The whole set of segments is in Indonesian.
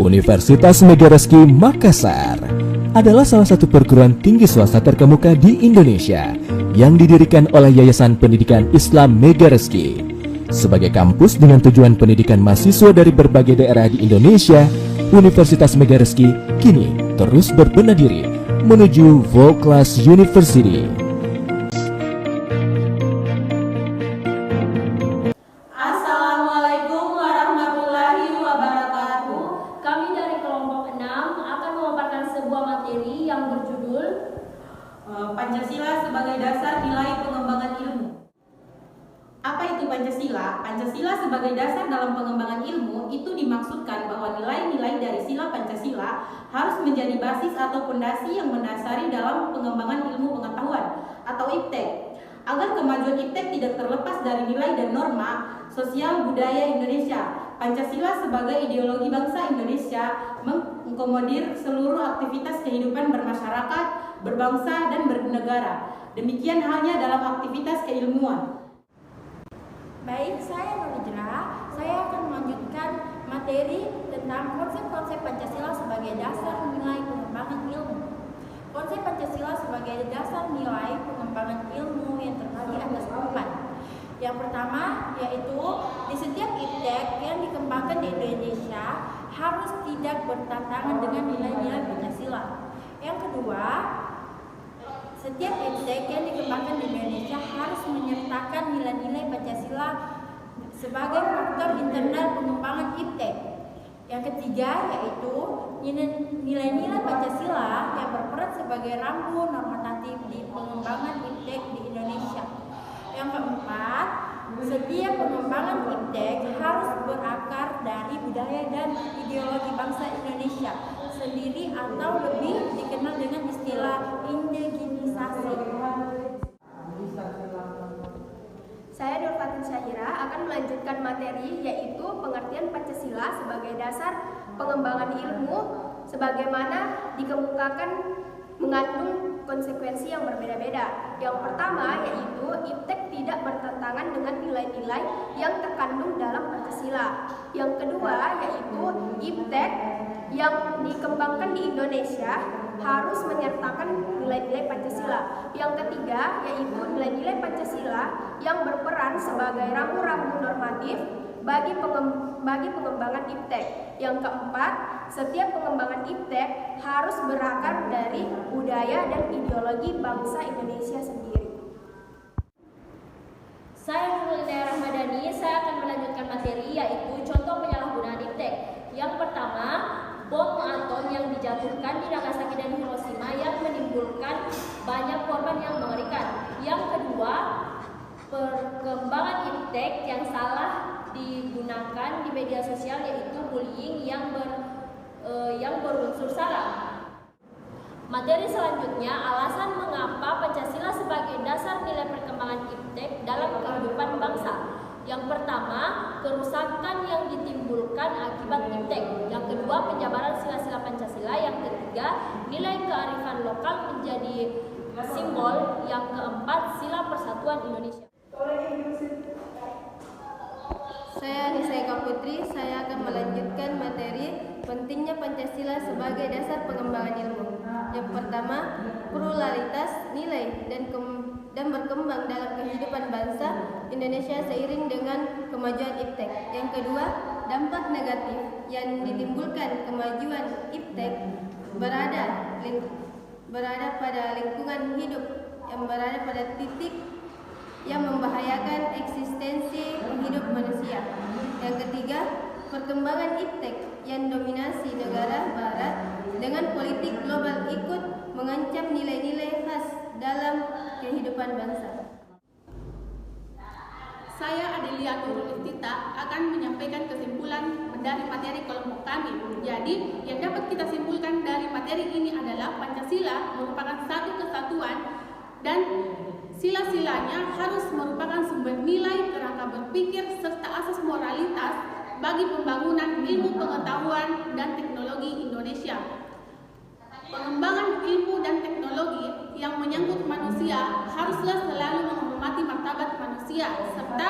Universitas Megareski Makassar adalah salah satu perguruan tinggi swasta terkemuka di Indonesia yang didirikan oleh Yayasan Pendidikan Islam Megareski. Sebagai kampus dengan tujuan pendidikan mahasiswa dari berbagai daerah di Indonesia, Universitas Megareski kini terus berbenah diri menuju World Class University. Assalamualaikum warahmatullahi wabarakatuh. Kami dari kelompok 6 akan memaparkan sebuah materi yang berjudul Pancasila sebagai dasar nilai pengembangan ilmu. Apa itu Pancasila? Pancasila sebagai dasar dalam pengembangan ilmu itu dimaksudkan bahwa nilai-nilai dari sila Pancasila harus menjadi basis atau fondasi yang mendasari dalam pengembangan ilmu pengetahuan atau IPTEK, agar kemajuan IPTEK tidak terlepas dari nilai dan norma sosial budaya Indonesia. Pancasila sebagai ideologi bangsa Indonesia mengakomodir seluruh aktivitas kehidupan bermasyarakat, berbangsa, dan bernegara. Demikian halnya dalam aktivitas keilmuan. Baik, saya Nurhijrah. Saya akan melanjutkan materi tentang konsep-konsep Pancasila sebagai dasar nilai pengembangan ilmu. Konsep Pancasila sebagai dasar nilai pengembangan ilmu yang terbagi atas 4. Yang pertama yaitu di setiap IPTEK yang dikembangkan di Indonesia harus tidak bertentangan dengan nilai-nilai Pancasila. Yang kedua, setiap IPTEK yang dikembangkan di Indonesia harus menyertakan nilai-nilai Pancasila sebagai faktor internal pengembangan IPTEK. Yang ketiga yaitu nilai-nilai Pancasila yang berperan sebagai rambu normatif di pengembangan IPTEK di Indonesia. Yang keempat, setiap pengembangan IPTEK harus berakar dari budaya dan ideologi bangsa Indonesia sendiri atau lebih dikenal dengan istilah indigenisasi. Saya Nur Fatin Syahira akan melanjutkan materi yaitu pengertian Pancasila sebagai dasar pengembangan ilmu sebagaimana dikemukakan mengandung konsekuensi yang berbeda-beda. Yang pertama yaitu IPTEK tidak bertentangan dengan nilai-nilai yang terkandung dalam Pancasila. Yang kedua yaitu IPTEK yang dikembangkan di Indonesia harus menyertakan nilai-nilai Pancasila. Yang ketiga yaitu nilai-nilai Pancasila yang berperan sebagai rambu-rambu normatif bagi pengembangan IPTEK. Yang keempat, setiap pengembangan IPTEK harus berakar dari budaya dan ideologi bangsa Indonesia sendiri. Saya Nurul Rahmadani, saya akan melanjutkan materi yaitu contoh penyalahgunaan IPTEK. Yang pertama, bom atom yang dijatuhkan di Nagasaki dan Hiroshima yang menimbulkan banyak korban yang mengerikan. Yang kedua, perkembangan IPTEK yang salah digunakan di media sosial yaitu bullying yang berunsur sara. Materi selanjutnya, alasan mengapa Pancasila sebagai dasar nilai perkembangan IPTEK dalam kehidupan bangsa. Yang pertama, kerusakan yang ditimbulkan akibat IPTEK. Yang kedua, penjabaran sila-sila Pancasila. Yang ketiga, nilai kearifan lokal menjadi simbol. Yang keempat, sila persatuan Indonesia. Saya Nisa Eka Putri, saya akan melanjutkan materi pentingnya Pancasila sebagai dasar pengembangan ilmu. Yang pertama, pluralitas nilai dan berkembang dalam kehidupan bangsa Indonesia seiring dengan kemajuan IPTEK. Yang kedua, dampak negatif yang ditimbulkan kemajuan IPTEK berada pada lingkungan hidup yang berada pada titik yang membahayakan eksistensi hidup manusia. Yang ketiga, perkembangan IPTEK yang dominasi negara barat dengan politik global ikut mengancam nilai-nilai khas dalam kehidupan bangsa. Saya Adelia Nurul Iftita akan menyampaikan kesimpulan dari materi kelompok kami. Jadi, yang dapat kita simpulkan dari materi ini adalah Pancasila merupakan satu kesatuan dan sila-silanya harus merupakan sumber nilai kerangka berpikir serta asas moralitas bagi pembangunan ilmu pengetahuan dan teknologi Indonesia. Pengembangan ilmu dan teknologi yang menyangkut manusia haruslah selalu menghormati martabat manusia serta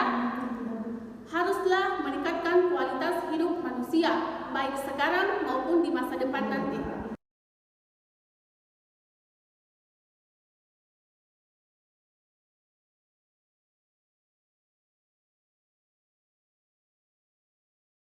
haruslah meningkatkan kualitas hidup manusia baik sekarang maupun depan nanti.